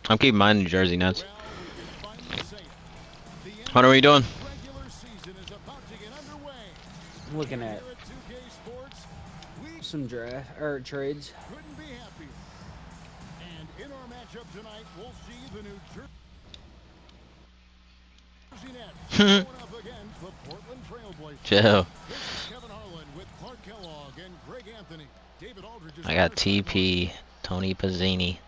I'm keeping mine in New Jersey Nets. Hunter, what are you doing? I'm looking at some draft or trades. And in our matchup tonight, we'll see the New Jersey Nets going up against the Portland Trailblazers. Chill. This is Kevin Harlan with Clark Kellogg and Greg Anthony. David Aldridge is I got TP, Tony Pizzini.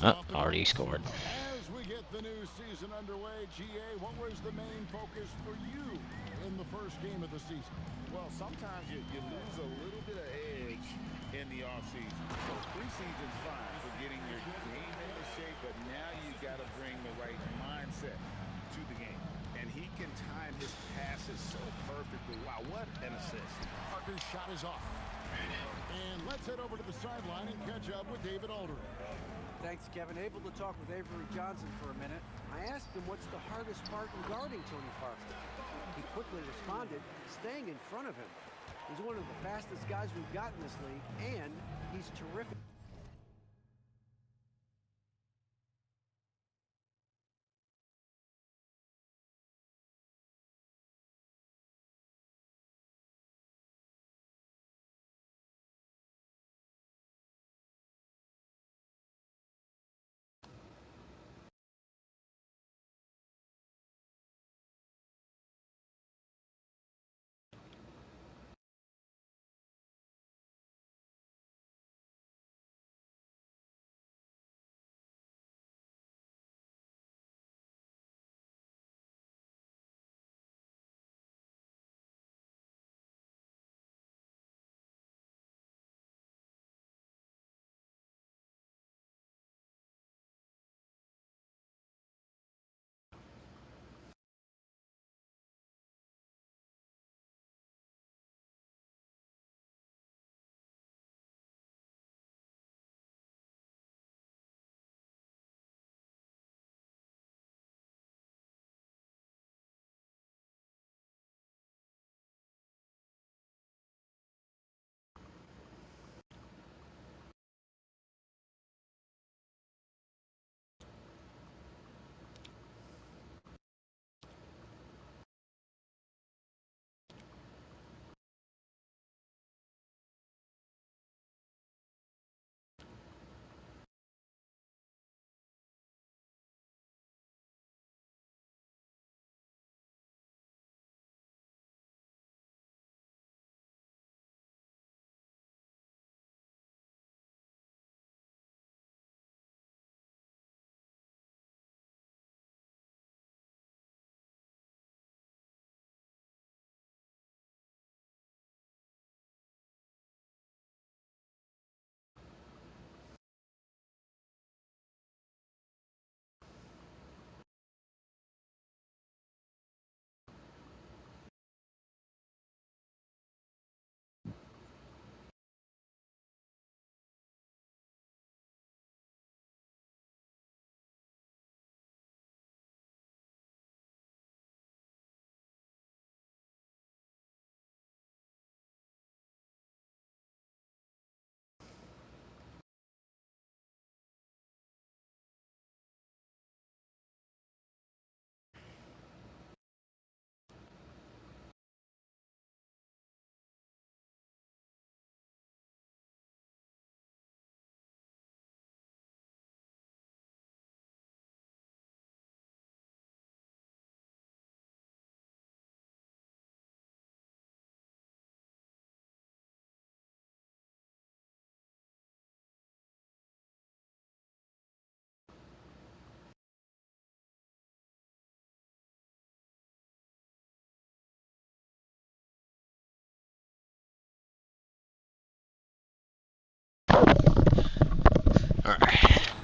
Oh, already scored. As we get the new season underway, GA, what was the main focus for you in the first game of the season? Well, sometimes you lose a little bit of edge in the offseason. So preseason's fine for getting your game into shape, but now you got to bring the right mindset to the game. And he can time his passes so perfectly. Wow, what an assist. Parker's shot is off. And let's head over to the sideline and catch up with David Aldridge. Thanks, Kevin. Able to talk with Avery Johnson for a minute. I asked him what's the hardest part in guarding Tony Parker. He quickly responded, staying in front of him. He's one of the fastest guys we've got in this league, and he's terrific.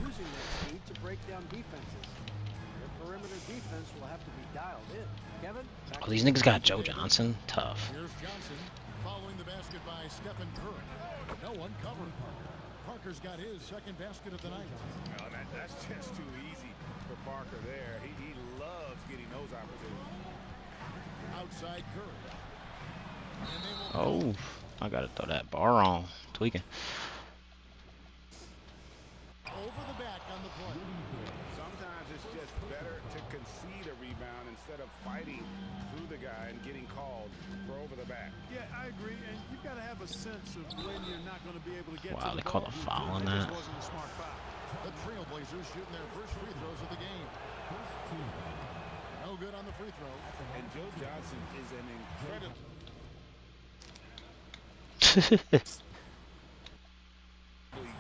Using that speed to break down defenses. Their perimeter defense will have to be dialed in. Kevin? Oh, these niggas got Joe Johnson. Tough. Here's Johnson following the basket by Stephen Curry. No one covered Parker. Parker's got his second basket of the night. Well, that's just too easy for Parker there. He loves getting those opportunities. Outside Curry. Oh. I gotta throw that bar on. Tweaking. Over the back on the play. Sometimes it's just better to concede a rebound instead of fighting through the guy and getting called for over the back. Yeah, I agree, and you've got to have a sense of when you're not going to be able to get Wow, to the they called ball. a foul on That just that. wasn't a smart foul. The Trailblazers shooting their first free throws of the game. No good on the free throw. And Joe Johnson is an incredible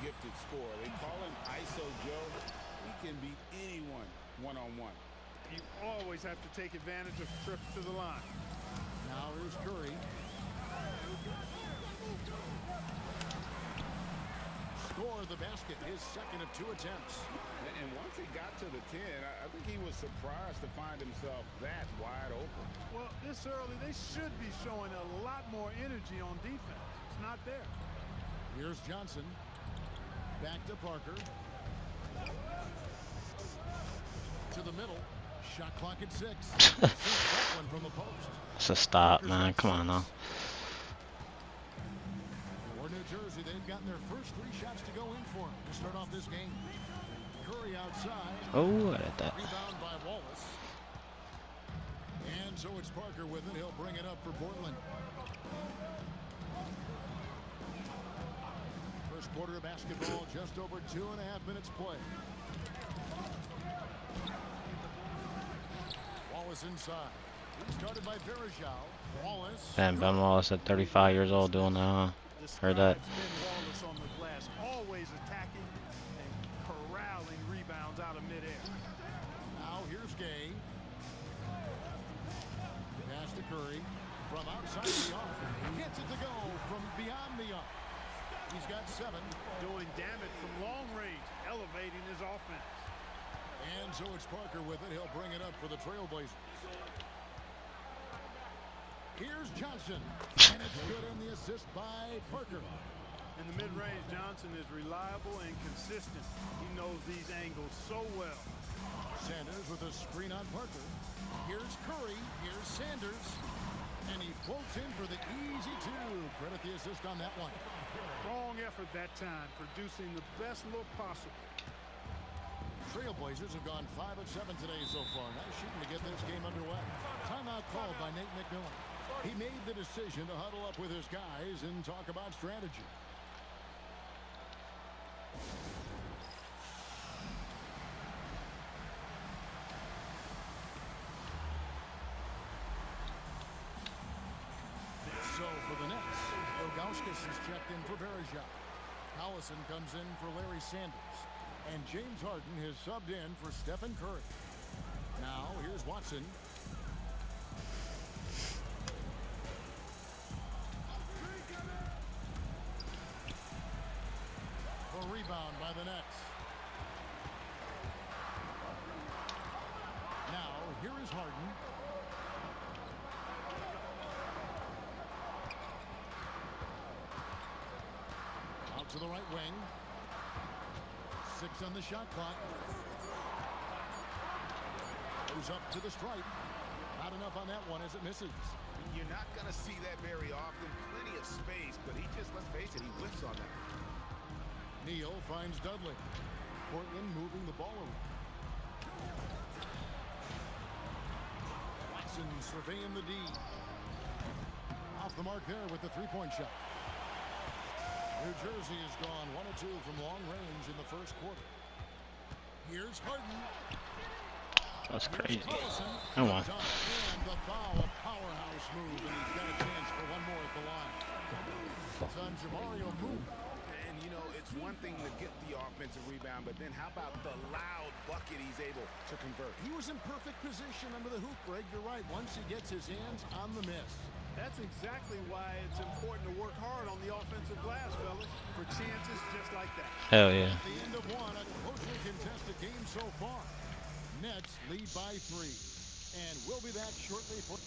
gifted scorer. They call him ISO Joe. He can beat anyone one-on-one. You always have to take advantage of trips to the line. Now here's Curry. Score the basket, his second of 2 attempts. And once he got to the 10, I think he was surprised to find himself that wide open. Well, this early, they should be showing a lot more energy on defense. It's not there. Here's Johnson. Back to Parker. To the middle. Shot clock at 6. Sinks that one from the post. It's a stop, man. Come on now. For New Jersey, they've gotten their first 3 shots to go in for him to start off this game. Curry outside. Oh, I got that. Rebound by Wallace. And so it's Parker with it. He'll bring it up for Portland. First quarter of basketball, just over 2.5 minutes play. Wallace inside. He started by Verajao. Wallace. Damn, Ben Wallace at 35 years old doing that, huh? Heard that. Ben Wallace on the glass, always attacking and corralling rebounds out of midair. Now here's Gay. Pass to Curry. From outside the arc. Gets it to go from beyond the arc. He's got 7. Doing damage from long range, elevating his offense. And so it's Parker with it. He'll bring it up for the Trailblazers. Here's Johnson. And it's good in the assist by Parker. In the mid-range, Johnson is reliable and consistent. He knows these angles so well. Sanders with a screen on Parker. Here's Curry. Here's Sanders. And he floats in for the easy 2. Credit the assist on that one. Strong effort that time, producing the best look possible. Trailblazers have gone 5 of 7 today so far. Nice shooting to get this game underway. Timeout called by Nate McMillan. He made the decision to huddle up with his guys and talk about strategy. So for the Nets, Ilgauskas is checked in for Verajao. Allison comes in for Larry Sanders. And James Harden has subbed in for Stephen Curry. Now, here's Watson. A rebound by the Nets. Now, here is Harden. Out to the right wing. 6 on the shot clock. Goes up to the stripe. Not enough on that one as it misses. You're not going to see that very often. Plenty of space, but he just, let's face it, he whiffs on that. Neal finds Dudley. Portland moving the ball around. Watson surveying the D. Off the mark there with the 3-point shot. New Jersey has gone 1 of 2 from long range in the first quarter. Here's Harden. That's crazy. I won. And the foul, a powerhouse move, and he's got a chance for one more at the line. It's on Jamario Moore. And, you know, it's one thing to get the offensive rebound, but then how about the loud bucket he's able to convert? He was in perfect position under the hoop, Greg. You're right. Once he gets his hands on the miss. That's exactly why it's important to work hard on the offensive glass, fellas, for chances just like that. Hell yeah. At the end of one, a closely contested game so far. Nets lead by 3. And we'll be back shortly for...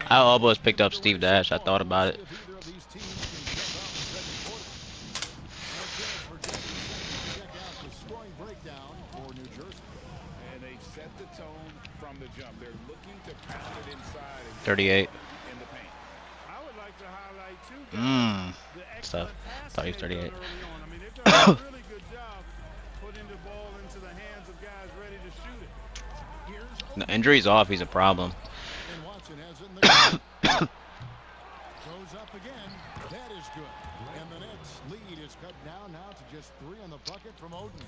I almost picked up Steve Nash. I thought about it. Breakdown for New Jersey. And they've set the tone zone from the jump. They're looking to pound it inside and 38. in the paint. I would like to highlight too, guys, the Stuff. excellent Thought he passing was they've 38. done early on. I mean, they've done a really good job putting the ball into the hands of guys ready to shoot it. The injury's off. He's a problem. And Watson has it in the goes up again. That is good. And the Nets lead is cut down now to just 3 on the bucket from Odin.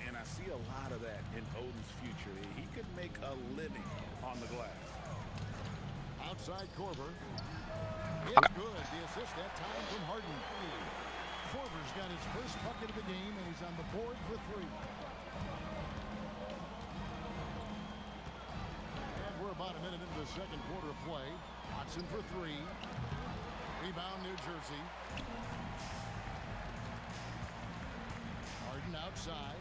And I see a lot of that in Odin's future. He could make a living on the glass. Outside Korver. It's good. The assist that time from Harden. Korver's got his first bucket of the game, and he's on the board for 3. And we're about a minute into the second quarter of play. Watson for 3. Rebound, New Jersey. Harden outside.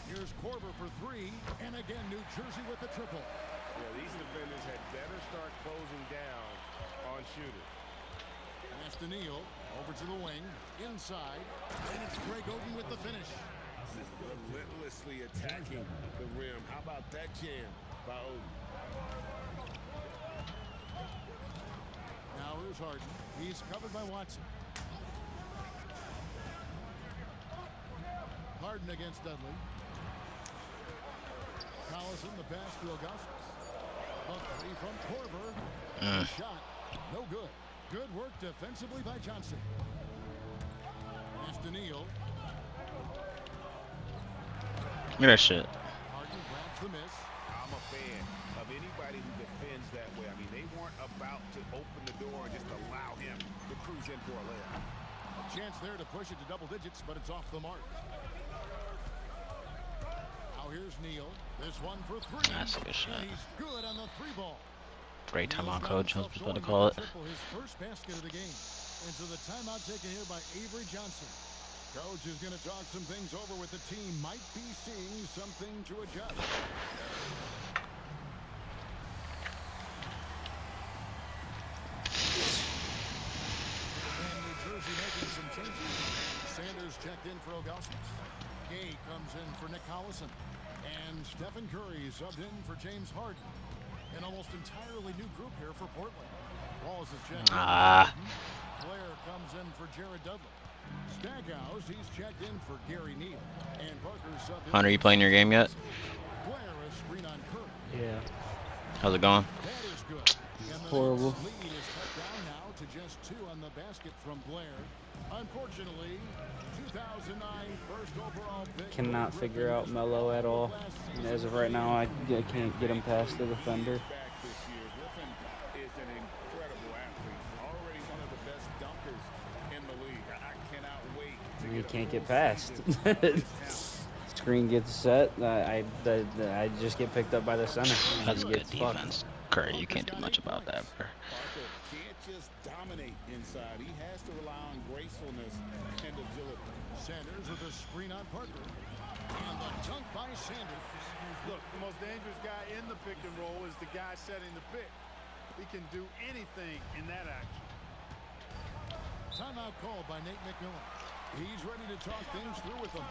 Here's Korver for 3. And again, New Jersey with the triple. Yeah, these defenders had better start closing down on shooters. Pass to Neal. Over to the wing. Inside. And it's Greg Oden with the finish. Just relentlessly attacking the rim. How about that jam by Odin? Now here's Harden. He's covered by Watson. Harden against Dudley. Collison, the pass to Augustus. A 3 from Korver. The shot. No good. Good work defensively by Johnson. Pass to Neal. Look at that shit. Harden grabs the miss. I'm a fan of anybody who defends that way. I mean, they weren't about to open the door and just allow him to cruise in for a layup. A chance there to push it to double digits, but it's off the mark. Now here's Neal. This one for 3. That's a good shot. And he's good on the 3 ball. Great timeout, coach. I was about to Neal's call it. triple, his first basket of the game. And so the timeout taken here by Avery Johnson. Coach is going to talk some things over with the team. Might be seeing something to adjust. And New Jersey making some changes. Sanders checked in for Augustus. Gay comes in for Nick Collison. And Stephen Curry subbed in for James Harden. An almost entirely new group here for Portland. Walls is checked in. Blair comes in for Jared Dudley. Stackhouse, he's checked in for Gary Neal. And Parker subbed in. Hunter, you playing your game yet? Blair is screen on Curry. Yeah. How's it going? That is good. And the Horrible. Nets lead is cut down now to just 2 on the basket from Blair. Unfortunately, 2009 first overall pick. Cannot figure out Melo at all. And as of right now, I can't get him past the defender. Back this year. Griffin is an incredible athlete. Already one of the best dunkers in the league. I cannot wait to He get a can't full get past. season of his talent. Screen gets set. I just get picked up by the center. And That's he good gets fucked. defense. Curry, you can't do much about that, bro. Parker can't just dominate inside. He has to rely on gracefulness and agility. Sanders with a screen on Parker. And the dunk by Sanders. Look, the most dangerous guy in the pick and roll is the guy setting the pick. He can do anything in that action. Timeout called by Nate McMillan. He's ready to talk things through with them.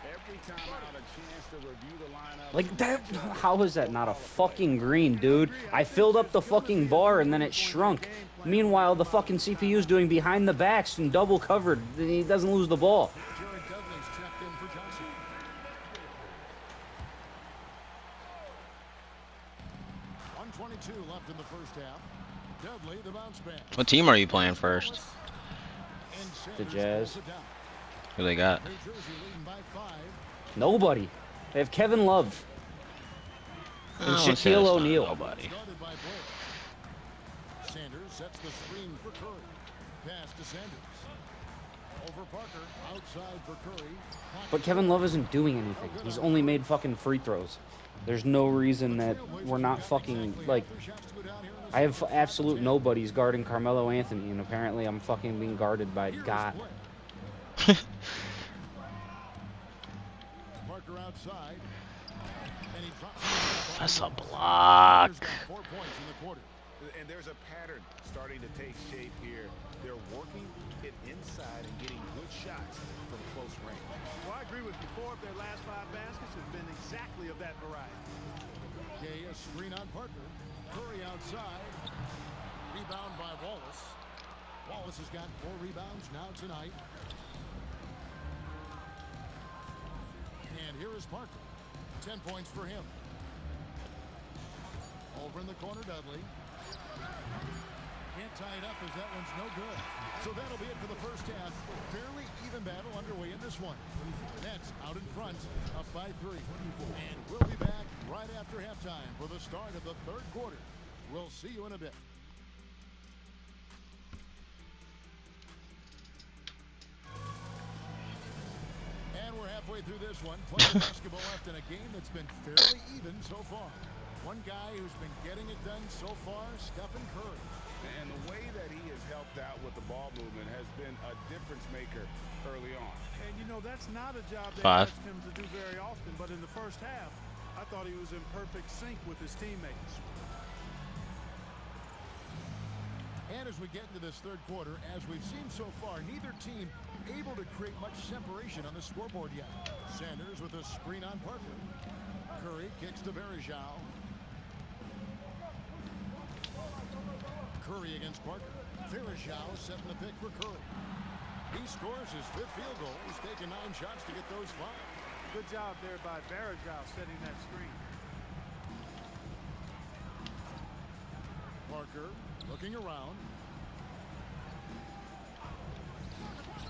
Every time out, a chance to review the lineup. Like that, how is that not a fucking green, dude? I filled up the fucking bar and then it shrunk. Meanwhile, the fucking CPU's doing behind the backs and double covered. He doesn't lose the ball. Jared Dudley's checked in for Johnson. .122 left in the first half. Dudley, the bounce back. What team are you playing first? And The Sanders Jazz. pulls it down. Who they got? New Jersey leading by 5. Nobody. They have Kevin Love and I won't say Shaquille that's not O'Neal. Nobody. Guarded by Blair. Sanders sets the screen for Curry. Pass to Sanders. Over Parker. Outside for Curry. But Kevin Love isn't doing anything. He's only made fucking free throws. There's no reason that we're not fucking, like, I have absolute nobodies guarding Carmelo Anthony, and apparently I'm fucking being guarded by God. Parker outside. And he drops That's a block. 4 points in the quarter. And there's a pattern starting to take shape here. They're working it inside and getting good shots from close range. Well, I agree with you. 4 of their last 5 baskets have been exactly of that variety. Gay, a screen on Parker. Curry outside. Rebound by Wallace. Wallace has got 4 rebounds now tonight. And here is Parker. 10 points for him. Over in the corner, Dudley. Can't tie it up as that one's no good. So that'll be it for the first half. Fairly even battle underway in this one. Nets out in front, up by 3. And we'll be back right after halftime for the start of the third quarter. We'll see you in a bit. And we're halfway through this one. Plenty of basketball left in a game that's been fairly even so far. One guy who's been getting it done so far, Stephen Curry. And the way that he has helped out with the ball movement has been a difference maker early on. And, you know, that's not a job they 5. asked him to do very often. But in the first half, I thought he was in perfect sync with his teammates. And as we get into this third quarter, as we've seen so far, neither team able to create much separation on the scoreboard yet. Sanders with a screen on Parker. Curry kicks to Verjao. Curry against Parker. Verjao setting the pick for Curry. He scores his 5th field goal. He's taken 9 shots to get those 5. Good job there by Verjao setting that screen. Parker looking around.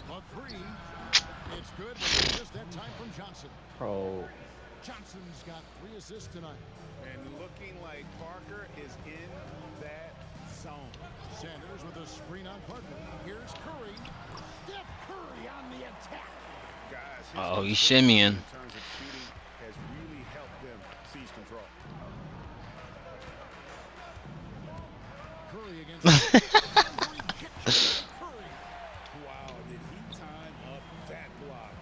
A 3. It's good, but it's just that time from Johnson. Bro. Johnson's got 3 assists tonight. And looking like Parker is in that zone. Sanders with a screen on Parker. Here's Curry. Steph Curry on the attack. Guys, Oh, he's shimmying. in terms of shooting has really helped them seize control. Curry against Curry. Wow, did he time up that block?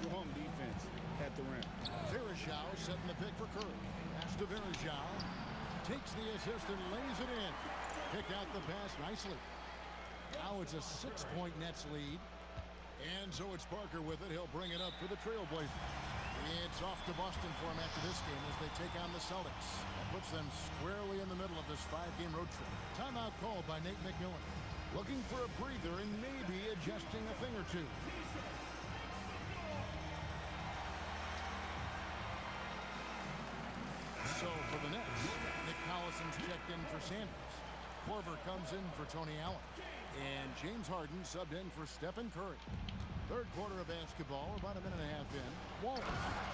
Strong defense at the rim. Verjao setting the pick for Curry. Pass to Verjao. Takes the assist and lays it in. Picked out the pass nicely. Now it's a 6-point Nets lead. And so it's Parker with it. He'll bring it up for the Trailblazers. It's off to Boston for him after this game as they take on the Celtics. That puts them squarely in the middle of this 5-game road trip. Timeout called by Nate McMillan. Looking for a breather and maybe adjusting a thing or two. So for the Nets, Nick Collison's checked in for Sanders. Korver comes in for Tony Allen. And James Harden subbed in for Stephen Curry. Third quarter of basketball, about a minute and a half in. Wallace.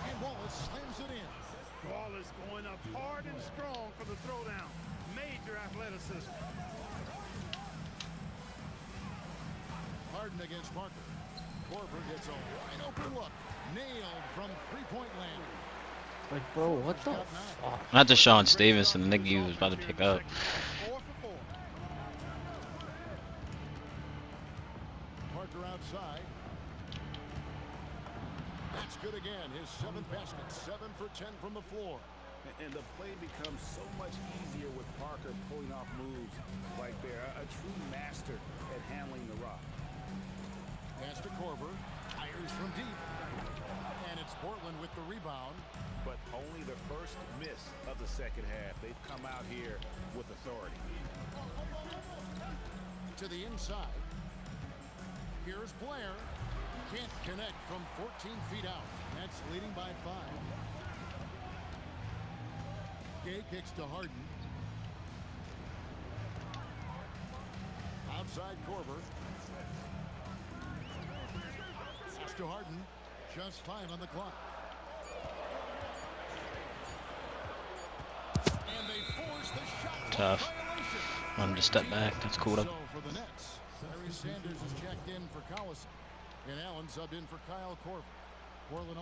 And Wallace slams it in. Wallace going up hard and strong for the throwdown. Major athleticism. Harden against Parker. Korver gets a wide open look. Nailed from 3-point land. Like, bro, what the fuck? Not Deshaun Stevenson, the nigga you was about to pick up. 4 for 4. Parker outside. That's good again. His 7th basket. 7 for 10 from the floor. And the play becomes so much easier with Parker pulling off moves like they're a true master at handling the rock. Pass to Korver. Fires from deep. And it's Portland with the rebound. But only the first miss of the second half. They've come out here with authority. To the inside. Here's Blair. Can't connect from 14 feet out. That's leading by 5. Gay kicks to Harden. Outside Korver. Pass to Harden. Just 5 on the clock. And they force the shot. Tough. Wanted to step back. That's cool. So for the Nets, Larry Sanders is checked in for Collison. And Allen subbed in for Kyle Korver. Portland.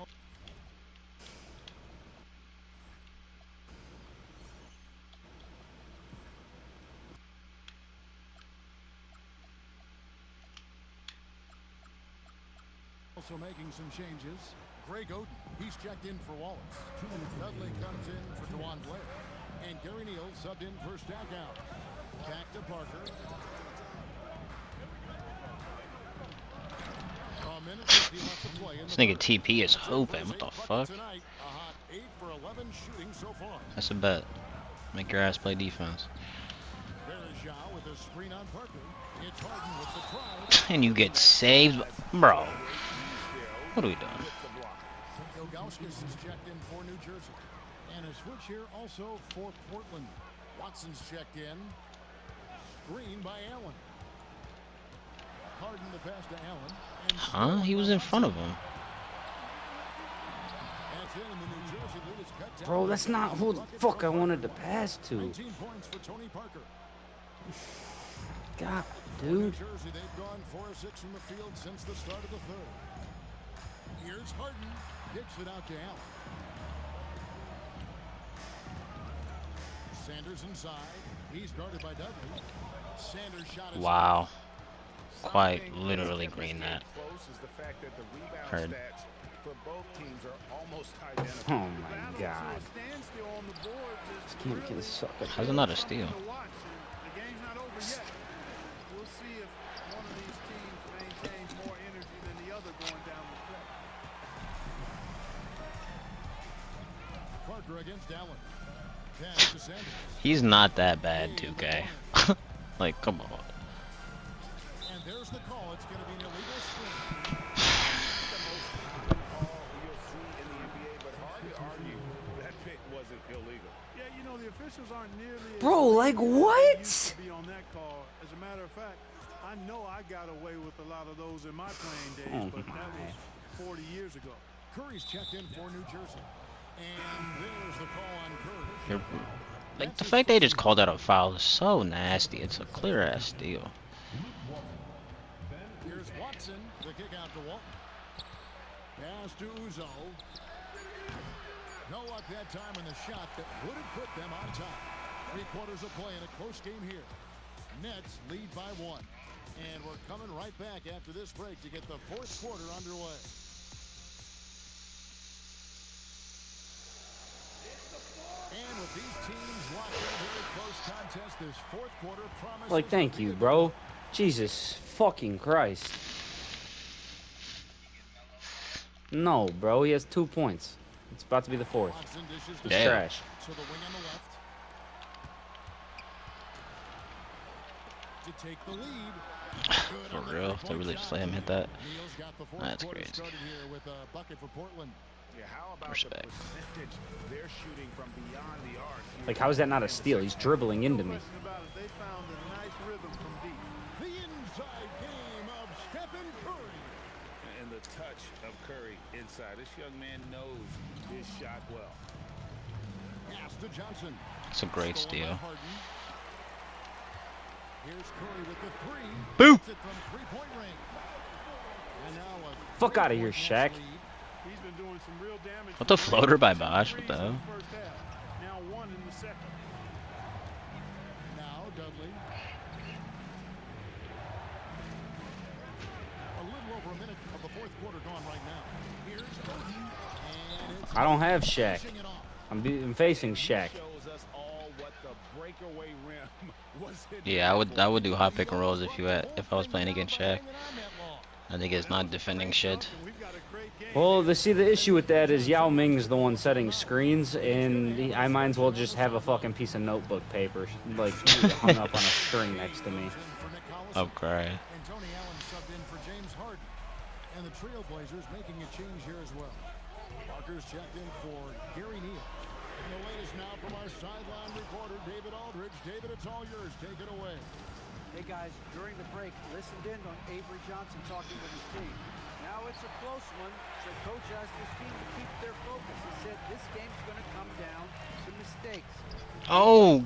Also making some changes. Greg Oden, he's checked in for Wallace. Dudley comes in for DeJuan Blair. And Gary Neal subbed in for Stackhouse. Back to Parker. A minute 50 left to play in This the nigga third. TP is That's it for hoping. his What the 8th bucket fuck? tonight. A hot 8 for 11 shooting so far. That's a bet. Make your ass play defense. Bergeau with a screen on Parker. It's Harden with the try. And you get saved. Bro. What are we doing? Ilgauskas is checked in for New Jersey. And a switch here also for Portland. Watson's checked in. Screen by Allen. Harden the pass to Allen. And Huh? He was in front of him. that's in, and the New Jersey lead is cut down. Bro, that's not who the fuck I wanted to pass to. 19 points for Tony Parker. God, For New dude. Jersey, they've gone 4 of 6 from the field since the start of the third. Here's Harden. Kicks it out to Allen. Sanders inside. He's guarded by Dudley. Sanders shot is Wow. Quite Something literally that's kept this green game that. close is the fact that the rebound Heard. stats for both teams are almost identical. Oh my Battle God. to a standstill on the board This just game really can suck at How's it not a steal? to watch. And the game's not over yet. We'll see if one of these teams maintains more energy than the other going down the stretch. Parker against Allen. Pass to Sanders. He's not that bad, 2K. Like, come on. And there's the call. It's going to be an illegal screen. The most common call you'll see in the NBA, but hard to argue that pick wasn't illegal. Yeah, you know, the officials aren't nearly as Bro, like lenient as they what? used to be on that call. As a matter of fact, I know I got away with a lot of those in my playing days, Oh but that my. was 40 years ago. Curry's checked in for New Jersey. And there's the call on Curry. You're, like, the fact they just called out a foul is so nasty. It's a clear ass steal. Here's Watson. The kick out to Walton. Pass to Uzo. No luck that time in the shot that would have put them on top. 3 quarters of play in a close game here. Nets lead by 1. And we're coming right back after this break to get the 4th quarter underway. And with these teams locked in a very close contest, this 4th quarter promises Like, thank to be you, a good bro. one. Jesus fucking Christ. No, bro. He has 2 points. It's about to be the 4th. Watson dishes to He's Damn. trash. To the wing on the left. To take the lead. Good For on the real? They three-point really just shot. let him hit that? Neal's got the 4th That's quarter crazy. started here with a bucket for Portland. Yeah, how about Respect. the percentage they're shooting from beyond the arc? here Like, how is that not a steal? He's dribbling into No me. question about it. They found a nice rhythm from deep. The inside game of Stephen Curry. And the touch of Curry inside. This young man knows his shot well. Pass to Johnson. It's a great Stolen by steal. Harden. Here's Curry with the 3. Boop. Hits it from 3-point range. And now a Fuck outta here, 3-point Nets Shaq. lead. He's been doing some real damage. What the from floater by range. Bosh? Two What the threes in hell? first half. Now 1 in the second. Now Dudley. A little over a minute of the 4th quarter gone right now. Here's Oden. And it's I don't have Shaq. finishing it off. I'm facing Shaq. Shows us all what the breakaway rim was. Yeah, I would do hot pick and rolls if I was playing against Shaq. I think it's not defending shit. We've got a great game. Well, the issue with that is Yao Ming's the one setting screens, and I might as well just have a fucking piece of notebook paper, like, hung up on a string next to me. Okay. And Tony Allen subbed in for James Harden. And the Trailblazers making a change here as well. Parker's checked in for Gary Neal. And the latest now from our sideline reporter, David Aldridge. David, it's all yours. Take it away. Hey guys, during the break, listened in on Avery Johnson talking with his team. Now it's a close one, so coach asked his team to keep their focus. He said this game's going to come down to mistakes. Oh,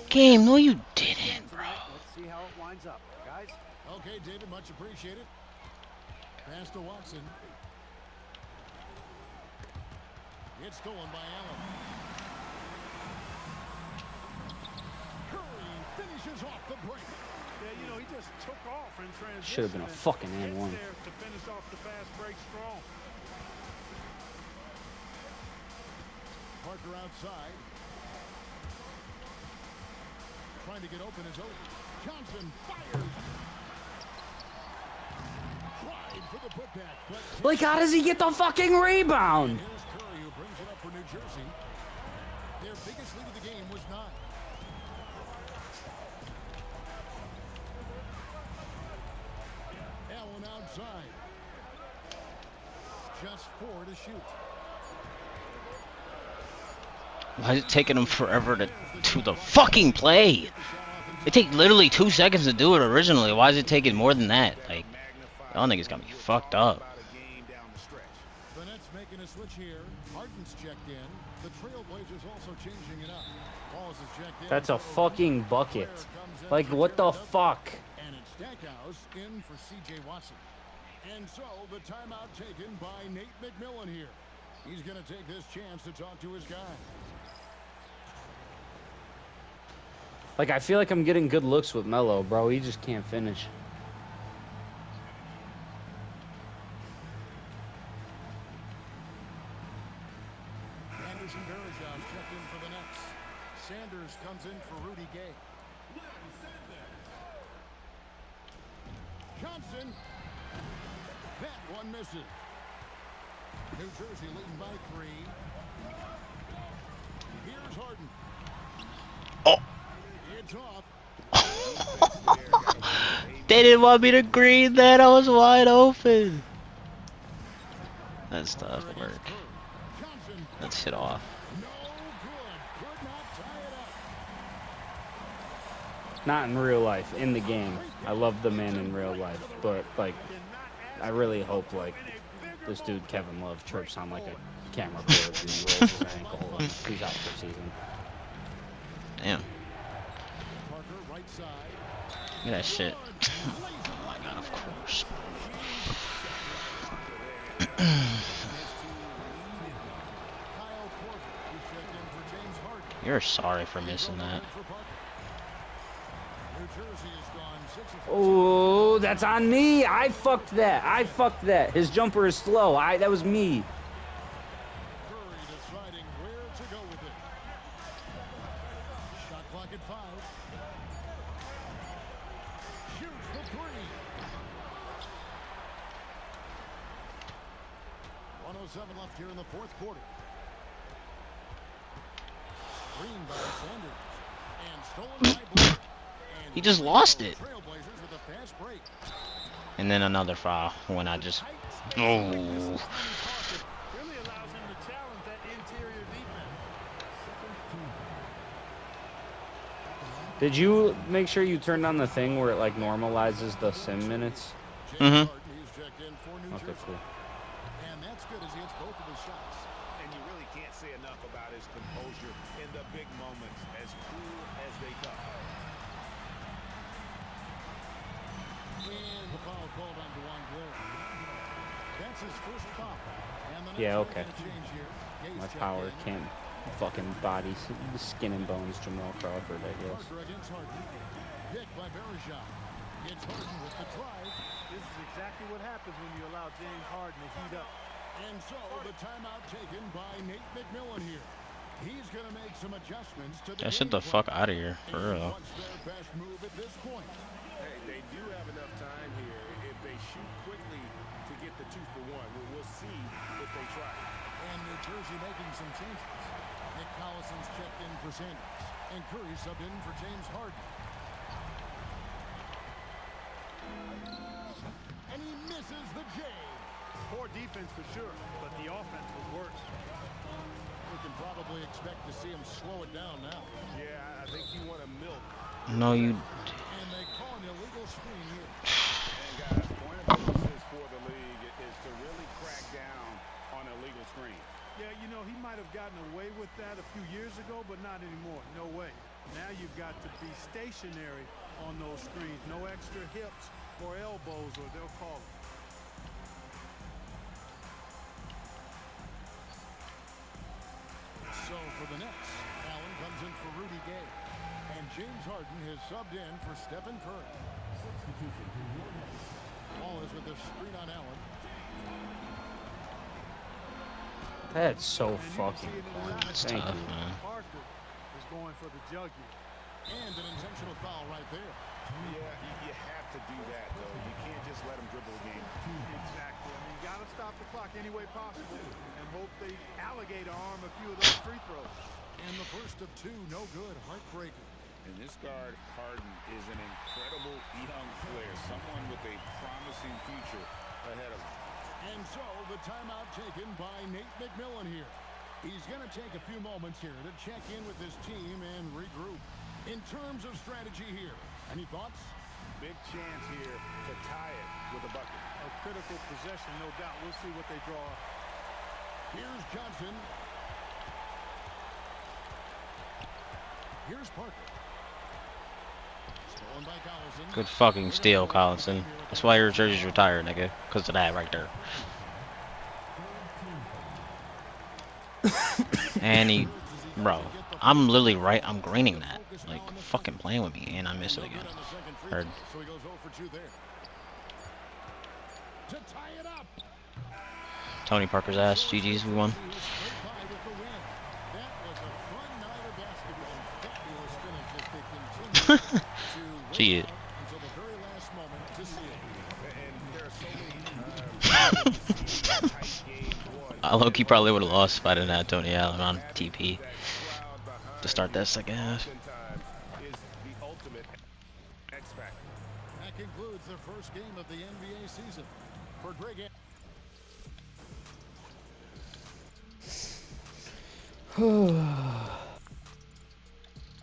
game. No, you didn't, bro. Let's see how it winds up, guys. Okay, David, much appreciated. Pass to Watson. It's stolen by Allen. Curry finishes off the break. Yeah, you know, he just took off in transition. Should have been a and fucking gets and one. there to finish off the fast break strong. Parker outside. Trying trying to get open is over. Johnson fires. Tried for the putback, but Like, how does he get the fucking rebound? here's Curry who brings it up for New Jersey. Their biggest lead of the game was 9. Allen outside. Just 4 to shoot. Why is it taking them forever to the fucking play? It take literally 2 seconds to do it originally. Why is it taking more than that? Like, y'all niggas got me fucked up. The Nets making a switch here. Harden's checked in. The Trailblazers also changing it up. Wallace is checked in. That's a fucking bucket. Like, what the fuck? And it's Stackhouse in for C.J. Watson. And so the timeout taken by Nate McMillan here. He's going to take this chance to talk to his guy. Like, I feel like I'm getting good looks with Melo, bro. He just can't finish. Anderson Varejao checked in for the Nets. Sanders comes in for Rudy Gay. Johnson. That one misses. New Jersey leading by 3. Here's Harden. Oh. It's off. They didn't want me to green that. I was wide open. That's tough work. Johnson. Let's hit off. No good. Could not tie it up. Not in real life, in the game. I love the man in real life, but, like, I really hope, like, this dude Kevin Love trips on, like, a camera cord and rolls his ankle and he's out for season. Damn. Parker right side. Look at that shit. Oh my god, of course. Kyle Korver, who's checked in for James Harden. You're sorry for missing that. For Parker. New Jersey has gone 6 of 14. Oh, that's on me. I fucked that. I fucked that. His jumper is slow. That was me. Curry deciding where to go with it. Shot clock at 5. Shoots for 3. 107 left here in the 4th quarter. Screen by Sanders. And stolen by Blue. And He just lost it. Trailblazers with a fast break. And then another foul when I just. Oh. Really allows him to challenge that interior defense. Did you make sure you turned on the thing where it, like, normalizes the sim minutes? Mhm. He's checked in for New Okay, Jersey. cool. And that's good as he hits both of his shots. And you really can't say enough about his composure in the big moments, as cool as they come. And the foul called on Dewan Blair. That's his first foul. And the Yeah, Nets okay. making a change here. Gay's My checked power in. can't fucking body skin and bones Jamal Crawford, I guess. Parker against Harden. Picked by Varejao. Gets Harden with the drive. This is exactly what happens when you allow James Harden to heat up. And so the timeout taken by Nate McMillan here. He's going to make some adjustments to the Yeah, shut the game fuck plan. out of here, for And real. what's their best move at this point? Hey, they do have enough time here. If they shoot quickly to get the 2 for 1, we'll see if they try. And New Jersey making some changes. Nick Collison's checked in for Sanders. And Curry subbed in for James Harden. And he misses the J. Poor defense for sure, but the offense was worse. We can probably expect to see him slow it down now. Yeah, I think you want to milk. No, you. And they call an illegal screen here. And guys, point of emphasis for the league is to really crack down on illegal screens. Yeah, you know, he might have gotten away with that a few years ago, but not anymore. No way. Now you've got to be stationary on those screens. No extra hips or elbows, or they'll call it. So for the Nets, Allen comes in for Rudy Gay. And James Harden has subbed in for Stephen Curry. Ball is with the screen on Allen. That's so And you can see fucking it in the corny. last That's Thank tough, you. man. Parker is going for the jugular. And an intentional foul right there. Yeah, you have to do that, though. You can't just let them dribble the game. Exactly. I mean, you got to stop the clock any way possible and hope they alligator arm a few of those free throws. And the first of two, no good. Heartbreaker. And this guard, Harden, is an incredible young player, someone with a promising future ahead of him. And so the timeout taken by Nate McMillan here. He's going to take a few moments here to check in with his team and regroup. In terms of strategy here, any thoughts? Big chance here to tie it with a bucket. A critical possession, no doubt. We'll see what they draw. Here's Johnson. Here's Parker. Stolen by Collison. Good fucking steal, Collinson. That's why your jersey's retired, nigga. Because of that right there. And he, bro, I'm literally right. I'm greening that. Like, fucking playing with me. And I miss it again. Heard. So he goes 0 for 2 there. To tie it up. Tony Parker's ass. GG's, we won. Gee. I low-key probably would have lost if I didn't have Tony Allen on TP to start that second half. That concludes the first game of the NBA season. For Greg.